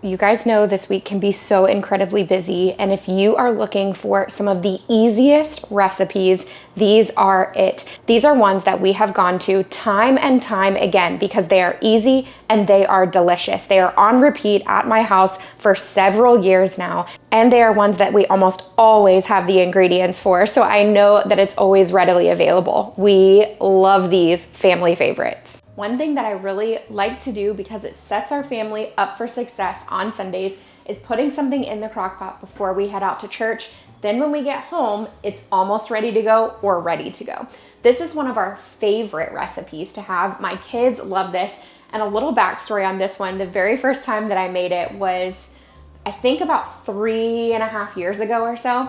you guys know this week can be so incredibly busy, and if you are looking for some of the easiest recipes, these are it. These are ones that we have gone to time and time again because they are easy and they are delicious. They are on repeat at my house for several years now, and they are ones that we almost always have the ingredients for, so I know that it's always readily available. We love these family favorites. One thing that I really like to do because it sets our family up for success on Sundays is putting something in the crock pot before we head out to church. Then when we get home, it's almost ready to go or ready to go. This is one of our favorite recipes to have. My kids love this. And a little backstory on this one, the very first time that I made it was, I think about 3.5 years ago or so.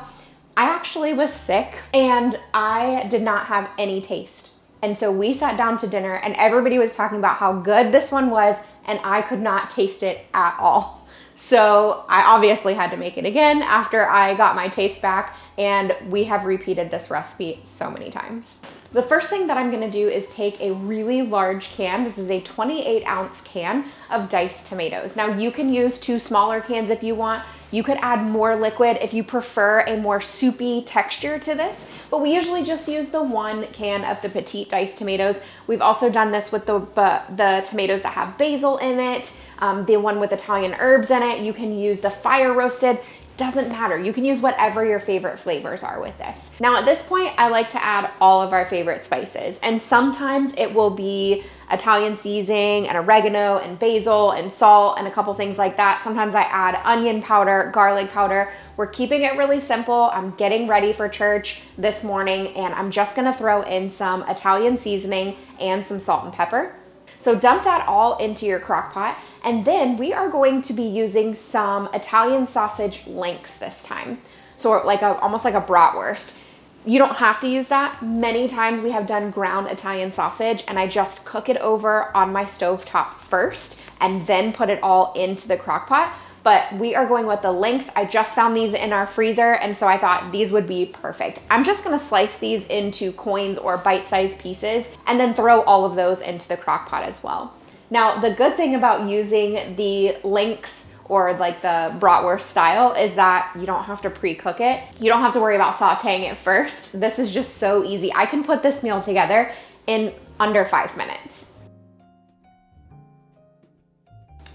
I actually was sick and I did not have any taste. And so we sat down to dinner and everybody was talking about how good this one was, and I could not taste it at all. So I obviously had to make it again after I got my taste back, and we have repeated this recipe so many times. The first thing that I'm gonna do is take a really large can. This is a 28-ounce can of diced tomatoes. Now you can use 2 smaller cans if you want. You could add more liquid if you prefer a more soupy texture to this, but we usually just use the 1 can of the petite diced tomatoes. We've also done this with the tomatoes that have basil in it, the one with Italian herbs in it. You can use the fire roasted. Doesn't matter. You can use whatever your favorite flavors are with this. Now at this point, I like to add all of our favorite spices, and sometimes it will be Italian seasoning and oregano and basil and salt and a couple things like that. Sometimes I add onion powder, garlic powder. We're keeping it really simple. I'm getting ready for church this morning, and I'm just gonna throw in some Italian seasoning and some salt and pepper. So dump that all into your crock pot, and then we are going to be using some Italian sausage links this time. So like almost like a bratwurst. You don't have to use that. Many times we have done ground Italian sausage and I just cook it over on my stovetop first and then put it all into the crock pot. But we are going with the links. I just found these in our freezer, and so I thought these would be perfect. I'm just gonna slice these into coins or bite-sized pieces and then throw all of those into the crock pot as well. Now, the good thing about using the links or like the bratwurst style is that you don't have to pre-cook it. You don't have to worry about sauteing it first. This is just so easy. I can put this meal together in under 5 minutes.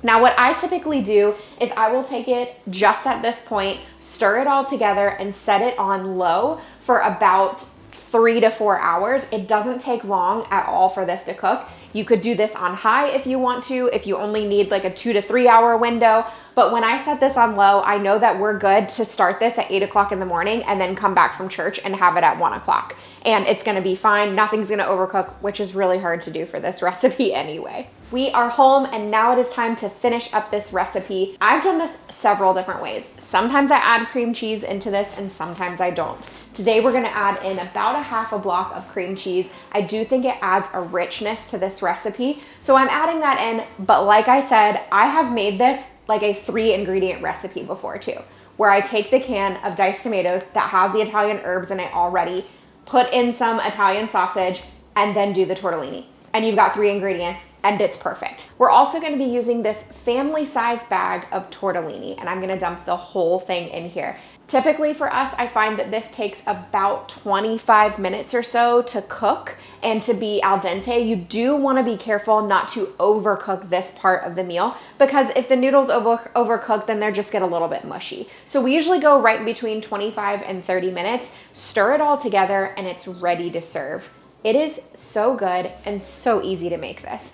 Now what I typically do is I will take it just at this point, stir it all together and set it on low for about 3 to 4 hours. It doesn't take long at all for this to cook. You could do this on high if you want to, if you only need like a 2 to 3 hour window. But when I set this on low, I know that we're good to start this at 8 o'clock in the morning and then come back from church and have it at 1 o'clock. And it's gonna be fine. Nothing's gonna overcook, which is really hard to do for this recipe anyway. We are home and now it is time to finish up this recipe. I've done this several different ways. Sometimes I add cream cheese into this and sometimes I don't. Today we're gonna add in about a half a block of cream cheese. I do think it adds a richness to this recipe, so I'm adding that in, but like I said, I have made this like a 3-ingredient recipe before too, where I take the can of diced tomatoes that have the Italian herbs in it already, put in some Italian sausage, and then do the tortellini. And you've got 3 ingredients and it's perfect. We're also gonna be using this family size bag of tortellini, and I'm gonna dump the whole thing in here. Typically for us, I find that this takes about 25 minutes or so to cook and to be al dente. You do wanna be careful not to overcook this part of the meal, because if the noodles overcook, then they're just get a little bit mushy. So we usually go right between 25 and 30 minutes, stir it all together, and it's ready to serve. It is so good and so easy to make this.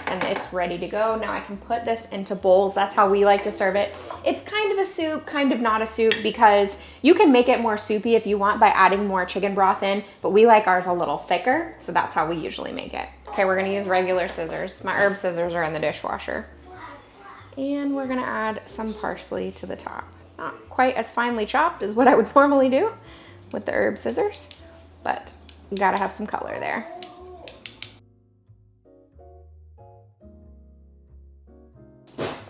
And it's ready to go. Now I can put this into bowls. That's how we like to serve it. It's kind of a soup, kind of not a soup, because you can make it more soupy if you want by adding more chicken broth in, but we like ours a little thicker, so that's how we usually make it. Okay, we're gonna use regular scissors. My herb scissors are in the dishwasher. And we're gonna add some parsley to the top. Not quite as finely chopped as what I would normally do with the herb scissors, but you gotta have some color there.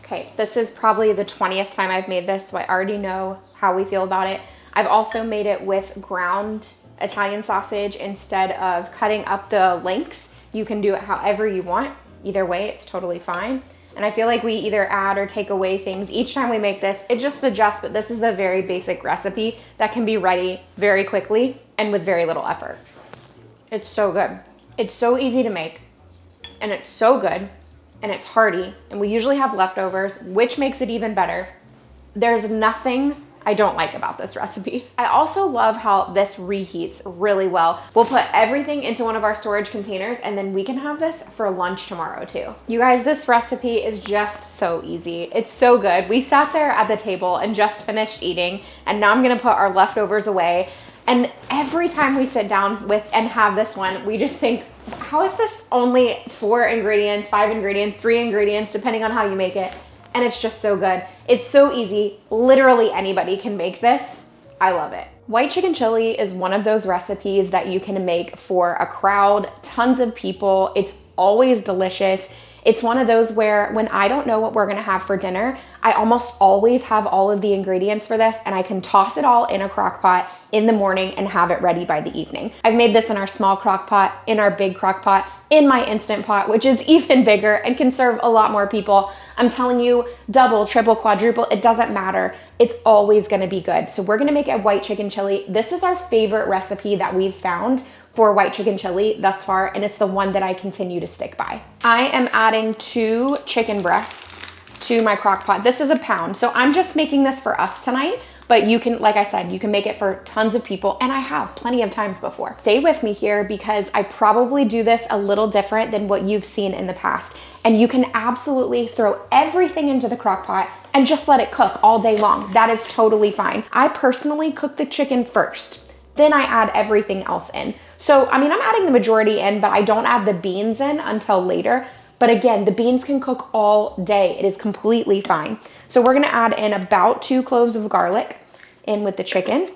Okay, this is probably the 20th time I've made this, so I already know how we feel about it. I've also made it with ground Italian sausage instead of cutting up the links. You can do it however you want. Either way, it's totally fine. And I feel like we either add or take away things each time we make this. It just adjusts, but this is a very basic recipe that can be ready very quickly and with very little effort. It's so good. It's so easy to make, and it's so good, and it's hearty, and we usually have leftovers, which makes it even better. There's nothing I don't like about this recipe. I also love how this reheats really well. We'll put everything into one of our storage containers, and then we can have this for lunch tomorrow too. You guys, this recipe is just so easy. It's so good. We sat there at the table and just finished eating, and now I'm gonna put our leftovers away. And every time we sit down with and have this one, we just think, how is this only 4 ingredients, 5 ingredients, 3 ingredients, depending on how you make it? And it's just so good. It's so easy. Literally anybody can make this. I love it. White chicken chili is one of those recipes that you can make for a crowd, tons of people. It's always delicious. It's one of those where when I don't know what we're gonna have for dinner, I almost always have all of the ingredients for this, and I can toss it all in a crock pot in the morning and have it ready by the evening. I've made this in our small crock pot, in our big crock pot, in my Instant Pot, which is even bigger and can serve a lot more people. I'm telling you, double, triple, quadruple, it doesn't matter. It's always gonna be good. So we're gonna make a white chicken chili. This is our favorite recipe that we've found for white chicken chili thus far, and it's the one that I continue to stick by. I am adding 2 chicken breasts to my crock pot. This is a pound, so I'm just making this for us tonight, but you can, like I said, you can make it for tons of people, and I have plenty of times before. Stay with me here because I probably do this a little different than what you've seen in the past, and you can absolutely throw everything into the crock pot and just let it cook all day long. That is totally fine. I personally cook the chicken first, then I add everything else in. So, I mean, I'm adding the majority in, but I don't add the beans in until later. But again, the beans can cook all day. It is completely fine. So we're gonna add in about 2 cloves of garlic in with the chicken.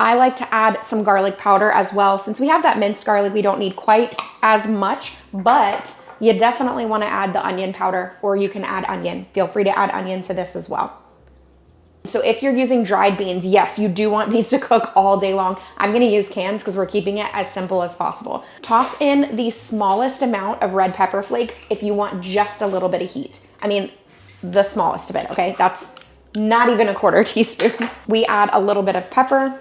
I like to add some garlic powder as well. Since we have that minced garlic, we don't need quite as much, but you definitely wanna add the onion powder, or you can add onion. Feel free to add onion to this as well. So if you're using dried beans, yes, you do want these to cook all day long. I'm gonna use cans because we're keeping it as simple as possible. Toss in the smallest amount of red pepper flakes if you want just a little bit of heat. I mean, the smallest of it, okay? That's not even a 1/4 teaspoon. We add a little bit of pepper,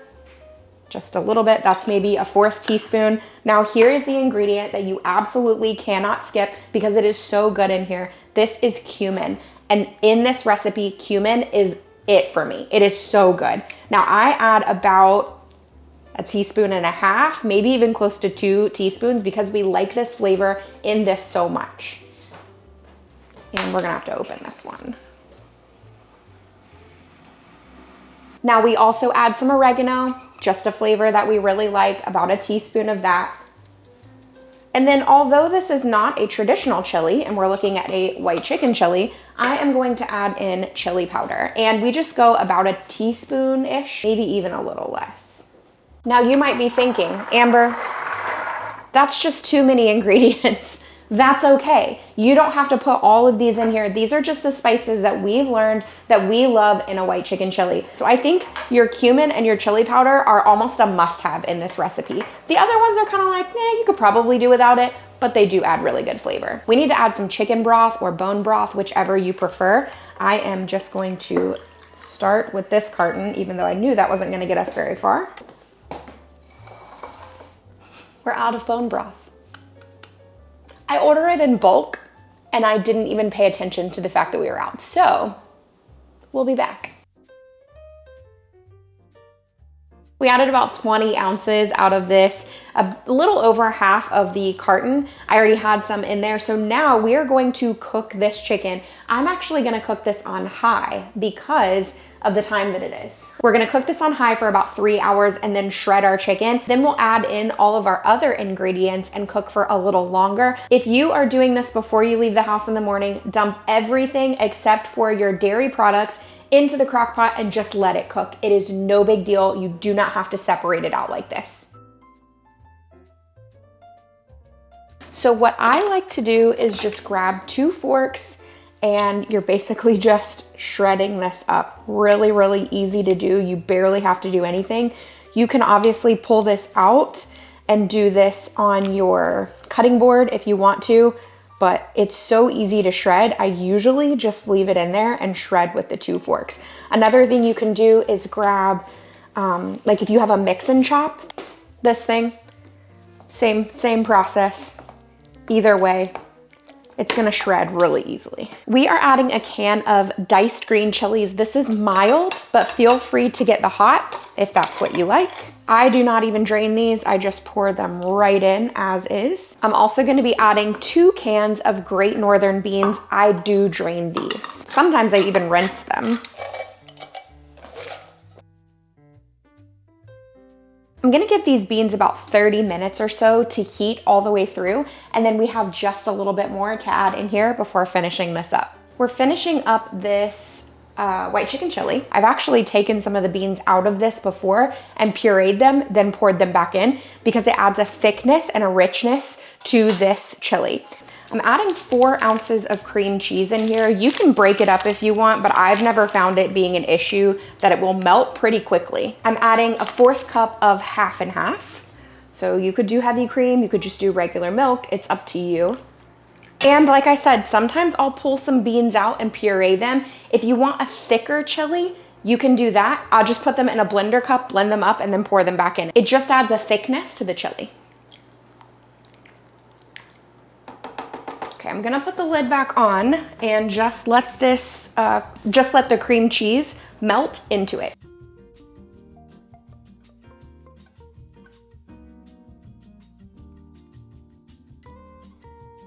just a little bit. That's maybe a 1/4 teaspoon. Now here is the ingredient that you absolutely cannot skip because it is so good in here. This is cumin. And in this recipe, cumin is it for me. It is so good. Now I add about 1.5 teaspoons, maybe even close to 2 teaspoons because we like this flavor in this so much. And we're gonna have to open this one. Now we also add some oregano, just a flavor that we really like, about 1 teaspoon of that. And then although this is not a traditional chili and we're looking at a white chicken chili, I am going to add in chili powder. And we just go about 1 teaspoon-ish, maybe even a little less. Now you might be thinking, Amber, that's just too many ingredients. That's okay. You don't have to put all of these in here. These are just the spices that we've learned that we love in a white chicken chili. So I think your cumin and your chili powder are almost a must-have in this recipe. The other ones are kind of like, you could probably do without it, but they do add really good flavor. We need to add some chicken broth or bone broth, whichever you prefer. I am just going to start with this carton, even though I knew that wasn't gonna get us very far. We're out of bone broth. I order it in bulk and I didn't even pay attention to the fact that we were out. So we'll be back. We added about 20 ounces out of this, a little over half of the carton. I already had some in there. So now we are going to cook this chicken. I'm actually gonna cook this on high because of the time that it is. We're gonna cook this on high for about 3 hours and then shred our chicken. Then we'll add in all of our other ingredients and cook for a little longer. If you are doing this before you leave the house in the morning, dump everything except for your dairy products into the crock pot and just let it cook. It is no big deal. You do not have to separate it out like this. So what I like to do is just grab 2 forks and you're basically just shredding this up. Really, really easy to do. You barely have to do anything. You can obviously pull this out and do this on your cutting board if you want to, but it's so easy to shred. I usually just leave it in there and shred with the 2 forks. Another thing you can do is grab, like if you have a mix and chop, this thing, same process. Either way, it's gonna shred really easily. We are adding a can of diced green chilies. This is mild, but feel free to get the hot if that's what you like. I do not even drain these. I just pour them right in as is. I'm also gonna be adding 2 cans of Great Northern beans. I do drain these. Sometimes I even rinse them. I'm gonna give these beans about 30 minutes or so to heat all the way through, and then we have just a little bit more to add in here before finishing this up. We're finishing up this white chicken chili. I've actually taken some of the beans out of this before and pureed them, then poured them back in because it adds a thickness and a richness to this chili. I'm adding 4 ounces of cream cheese in here. You can break it up if you want, but I've never found it being an issue that it will melt pretty quickly. I'm adding a 1/4 cup of half and half. So you could do heavy cream, you could just do regular milk, it's up to you. And like I said, sometimes I'll pull some beans out and puree them. If you want a thicker chili, you can do that. I'll just put them in a blender cup, blend them up, and then pour them back in. It just adds a thickness to the chili. Okay, I'm gonna put the lid back on and just let this, let the cream cheese melt into it.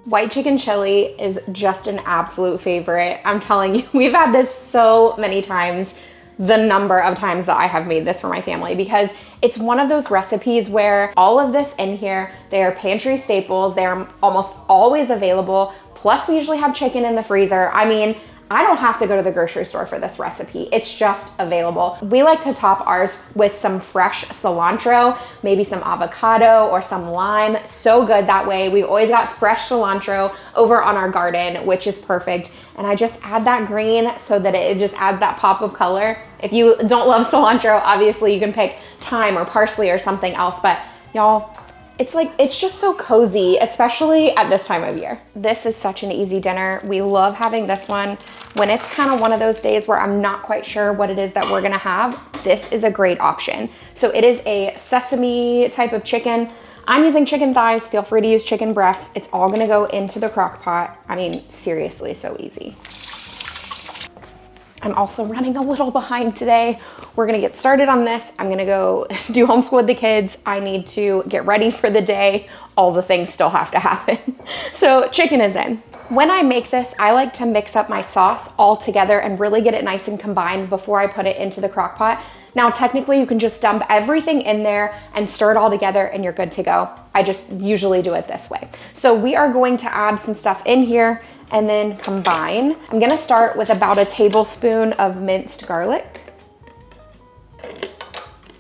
White chicken chili is just an absolute favorite. I'm telling you, we've had this so many times, the number of times that I have made this for my family, because it's one of those recipes where all of this in here, they are pantry staples. They are almost always available. Plus we usually have chicken in the freezer. I mean, I don't have to go to the grocery store for this recipe. It's just available. We like to top ours with some fresh cilantro, maybe some avocado or some lime. So good that way. We've always got fresh cilantro over on our garden, which is perfect. And I just add that green so that it just adds that pop of color. If you don't love cilantro, obviously you can pick thyme or parsley or something else, but y'all, it's just so cozy, especially at this time of year. This is such an easy dinner. We love having this one. When it's kind of one of those days where I'm not quite sure what it is that we're gonna have, this is a great option. So it is a sesame type of chicken. I'm using chicken thighs. Feel free to use chicken breasts. It's all gonna go into the crock pot. I mean, seriously, so easy. I'm also running a little behind today. We're gonna get started on this. I'm gonna go do homeschool with the kids. I need to get ready for the day. All the things still have to happen. So chicken is in. When I make this, I like to mix up my sauce all together and really get it nice and combined before I put it into the crock pot. Now, technically you can just dump everything in there and stir it all together and you're good to go. I just usually do it this way. So we are going to add some stuff in here and then combine. I'm gonna start with about a tablespoon of minced garlic,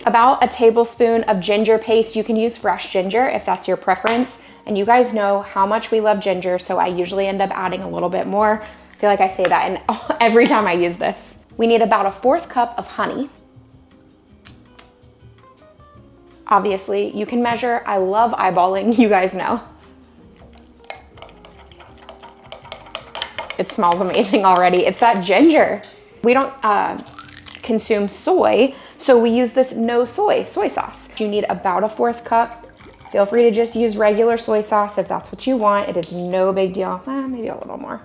about a tablespoon of ginger paste. You can use fresh ginger if that's your preference. And you guys know how much we love ginger, so I usually end up adding a little bit more. I feel like I say that and every time I use this. We need about a 1/4 cup of honey. Obviously, you can measure. I love eyeballing, you guys know. It smells amazing already. It's that ginger. We don't consume soy, so we use this no soy sauce. You need about a 1/4 cup. Feel free to just use regular soy sauce if that's what you want. It is no big deal. Maybe a little more.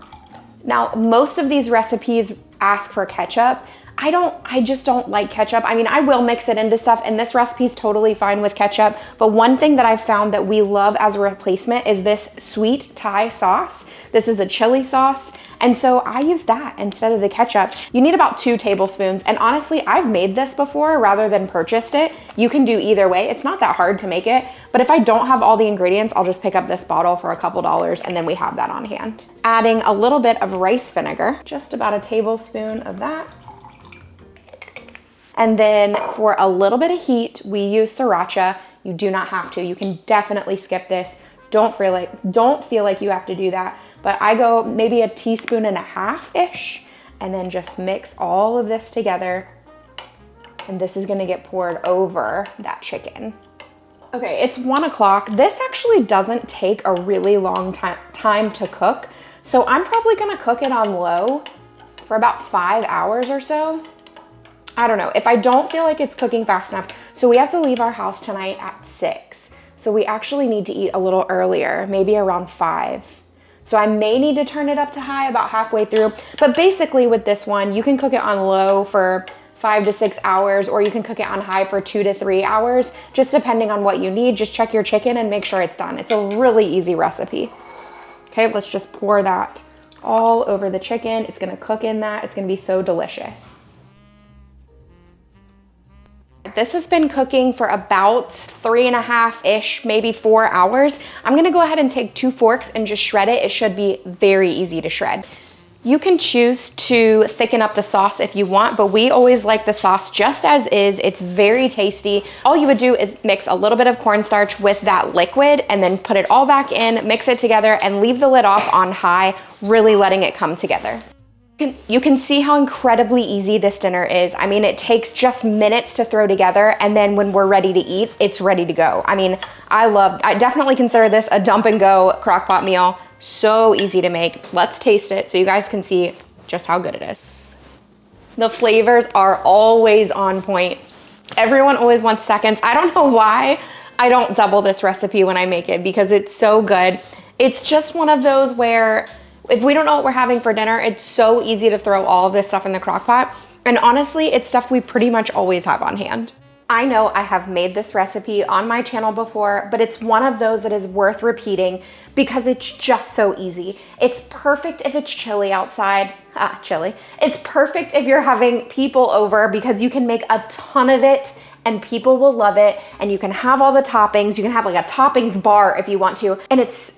Now, most of these recipes ask for ketchup. I just don't like ketchup. I mean, I will mix it into stuff, and this recipe is totally fine with ketchup. But one thing that I've found that we love as a replacement is this sweet Thai sauce. This is a chili sauce. And so I use that instead of the ketchup. You need about 2 tablespoons. And honestly, I've made this before rather than purchased it. You can do either way. It's not that hard to make it. But if I don't have all the ingredients, I'll just pick up this bottle for a couple dollars and then we have that on hand. Adding a little bit of rice vinegar, just about a tablespoon of that. And then for a little bit of heat, we use sriracha. You do not have to. You can definitely skip this. Don't feel like you have to do that. But I go maybe a teaspoon and a half-ish, and then just mix all of this together. And this is gonna get poured over that chicken. Okay, it's 1 o'clock. This actually doesn't take a really long time to cook. So I'm probably gonna cook it on low for about 5 hours or so. I don't know, if I don't feel like it's cooking fast enough. So we have to leave our house tonight at 6. So we actually need to eat a little earlier, maybe around 5. So I may need to turn it up to high about halfway through. But basically with this one, you can cook it on low for 5 to 6 hours, or you can cook it on high for 2 to 3 hours, just depending on what you need. Just check your chicken and make sure it's done. It's a really easy recipe. Okay, let's just pour that all over the chicken. It's gonna cook in that. It's gonna be so delicious. This has been cooking for about 3.5-ish, maybe 4 hours. I'm gonna go ahead and take 2 forks and just shred it. It should be very easy to shred. You can choose to thicken up the sauce if you want, but we always like the sauce just as is. It's very tasty. All you would do is mix a little bit of cornstarch with that liquid and then put it all back in, mix it together, and leave the lid off on high, really letting it come together. You can see how incredibly easy this dinner is. I mean, it takes just minutes to throw together, and then when we're ready to eat, it's ready to go. I mean, I definitely consider this a dump and go crock pot meal. So easy to make. Let's taste it so you guys can see just how good it is. The flavors are always on point. Everyone always wants seconds. I don't know why I don't double this recipe when I make it, because it's so good. It's just one of those where if we don't know what we're having for dinner, it's so easy to throw all of this stuff in the crock pot. And honestly, it's stuff we pretty much always have on hand. I know I have made this recipe on my channel before, but it's one of those that is worth repeating because it's just so easy. It's perfect if it's chilly outside. Chilly. It's perfect if you're having people over because you can make a ton of it and people will love it, and you can have all the toppings. You can have like a toppings bar if you want to, and it's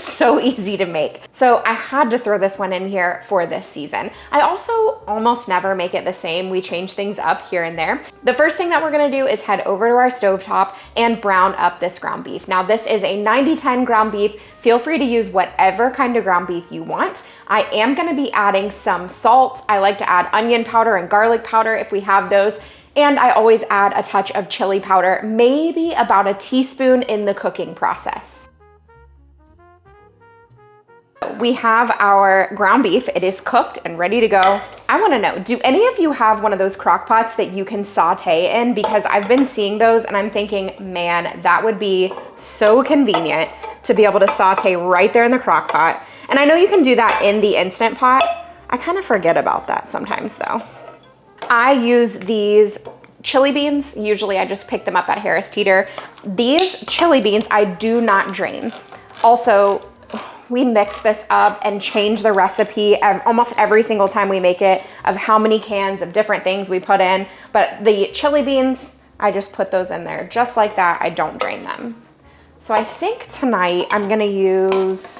so easy to make. So I had to throw this one in here for this season. I also almost never make it the same. We change things up here and there. The first thing that we're gonna do is head over to our stovetop and brown up this ground beef. Now this is a 90-10 ground beef. Feel free to use whatever kind of ground beef you want. I am gonna be adding some salt. I like to add onion powder and garlic powder if we have those. And I always add a touch of chili powder, maybe about a teaspoon in the cooking process. We have our ground beef. It is cooked and ready to go. I wanna know, do any of you have one of those crock pots that you can saute in? Because I've been seeing those and I'm thinking, man, that would be so convenient to be able to saute right there in the crock pot. And I know you can do that in the Instant Pot. I kind of forget about that sometimes though. I use these chili beans. Usually I just pick them up at Harris Teeter. These chili beans I do not drain. Also, we mix this up and change the recipe almost every single time we make it of how many cans of different things we put in. But the chili beans, I just put those in there just like that. I don't drain them. So I think tonight I'm gonna use,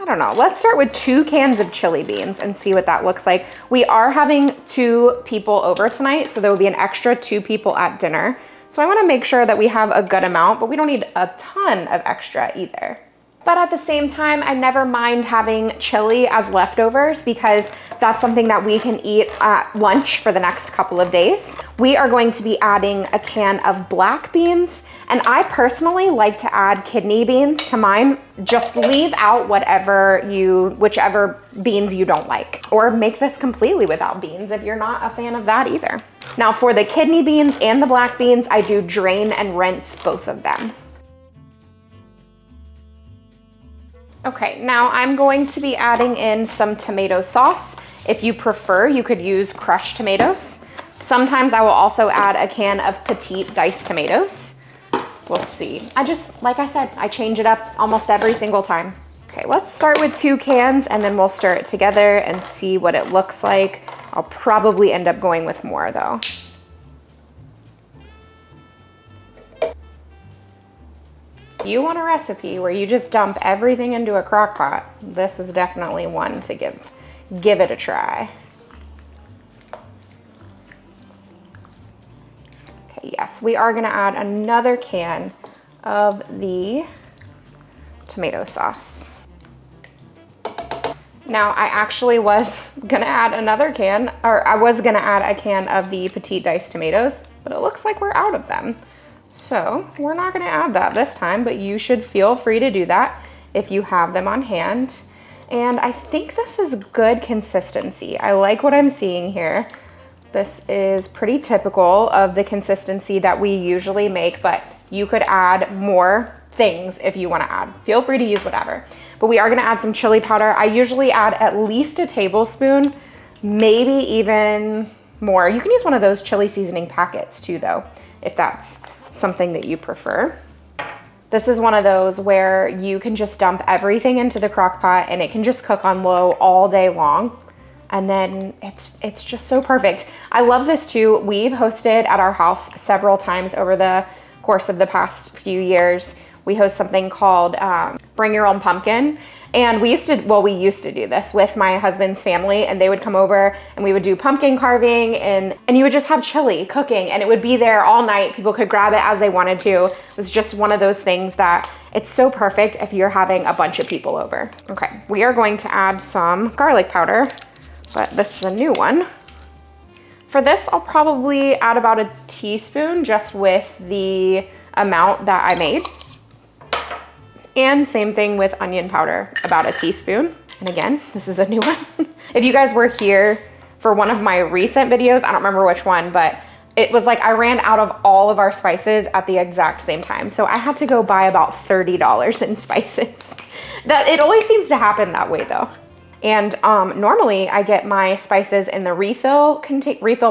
I don't know, let's start with 2 cans of chili beans and see what that looks like. We are having 2 people over tonight, so there will be an extra 2 people at dinner. So I wanna make sure that we have a good amount, but we don't need a ton of extra either. But at the same time, I never mind having chili as leftovers because that's something that we can eat at lunch for the next couple of days. We are going to be adding a can of black beans, and I personally like to add kidney beans to mine. Just leave out whichever beans you don't like, or make this completely without beans if you're not a fan of that either. Now for the kidney beans and the black beans, I do drain and rinse both of them. Okay, now I'm going to be adding in some tomato sauce. If you prefer, you could use crushed tomatoes. Sometimes I will also add a can of petite diced tomatoes. We'll see. Like I said, I change it up almost every single time. Okay, let's start with 2 cans and then we'll stir it together and see what it looks like. I'll probably end up going with more though. You want a recipe where you just dump everything into a crock pot, this is definitely one to give it a try. Okay, yes, we are gonna add another can of the tomato sauce. Now, I actually was gonna add another can, or I was gonna add a can of the petite diced tomatoes, but it looks like we're out of them. So we're not gonna add that this time, but you should feel free to do that if you have them on hand. And I think this is good consistency. I like what I'm seeing here. This is pretty typical of the consistency that we usually make, but you could add more things if you wanna add. Feel free to use whatever. But we are gonna add some chili powder. I usually add at least a tablespoon, maybe even more. You can use one of those chili seasoning packets too though, if that's something that you prefer. This is one of those where you can just dump everything into the crock pot and it can just cook on low all day long. And then it's just so perfect. I love this too. We've hosted at our house several times over the course of the past few years. We host something called Bring Your Own Pumpkin. And we used to do this with my husband's family, and they would come over and we would do pumpkin carving and you would just have chili cooking and it would be there all night. People could grab it as they wanted to. It was just one of those things that it's so perfect if you're having a bunch of people over. Okay, we are going to add some garlic powder, but this is a new one. For this, I'll probably add about a teaspoon just with the amount that I made. And same thing with onion powder, about a teaspoon. And again, this is a new one. If you guys were here for one of my recent videos, I don't remember which one, but it was like I ran out of all of our spices at the exact same time. So I had to go buy about $30 in spices. It always seems to happen that way though. And normally I get my spices in the refill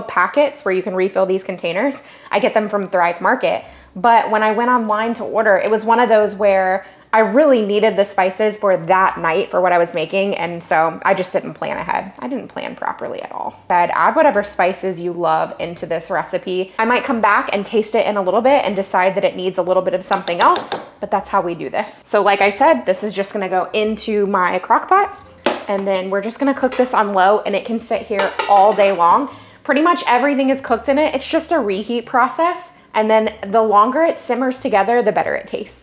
packets where you can refill these containers. I get them from Thrive Market. But when I went online to order, it was one of those where I really needed the spices for that night for what I was making, and so I just didn't plan ahead. I didn't plan properly at all. I'd add whatever spices you love into this recipe. I might come back and taste it in a little bit and decide that it needs a little bit of something else, but that's how we do this. So like I said, this is just gonna go into my crock pot, and then we're just gonna cook this on low, and it can sit here all day long. Pretty much everything is cooked in it. It's just a reheat process, and then the longer it simmers together, the better it tastes.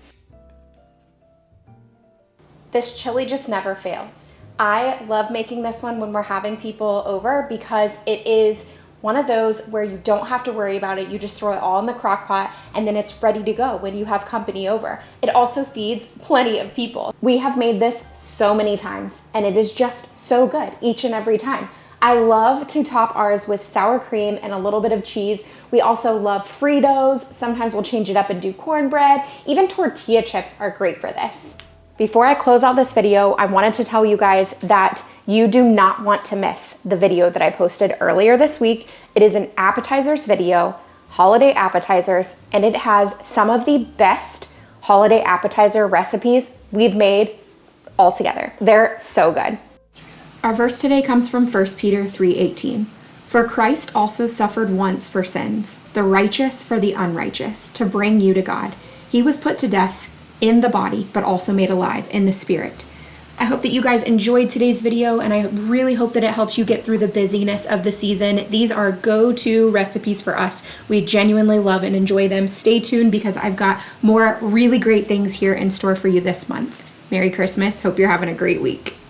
This chili just never fails. I love making this one when we're having people over because it is one of those where you don't have to worry about it. You just throw it all in the crock pot and then it's ready to go when you have company over. It also feeds plenty of people. We have made this so many times and it is just so good each and every time. I love to top ours with sour cream and a little bit of cheese. We also love Fritos. Sometimes we'll change it up and do cornbread. Even tortilla chips are great for this. Before I close out this video, I wanted to tell you guys that you do not want to miss the video that I posted earlier this week. It is an appetizers video, holiday appetizers, and it has some of the best holiday appetizer recipes we've made all together. They're so good. Our verse today comes from 1 Peter 3:18. For Christ also suffered once for sins, the righteous for the unrighteous, to bring you to God. He was put to death in the body, but also made alive in the spirit. I hope that you guys enjoyed today's video, and I really hope that it helps you get through the busyness of the season. These are go-to recipes for us. We genuinely love and enjoy them. Stay tuned because I've got more really great things here in store for you this month. Merry Christmas. Hope you're having a great week.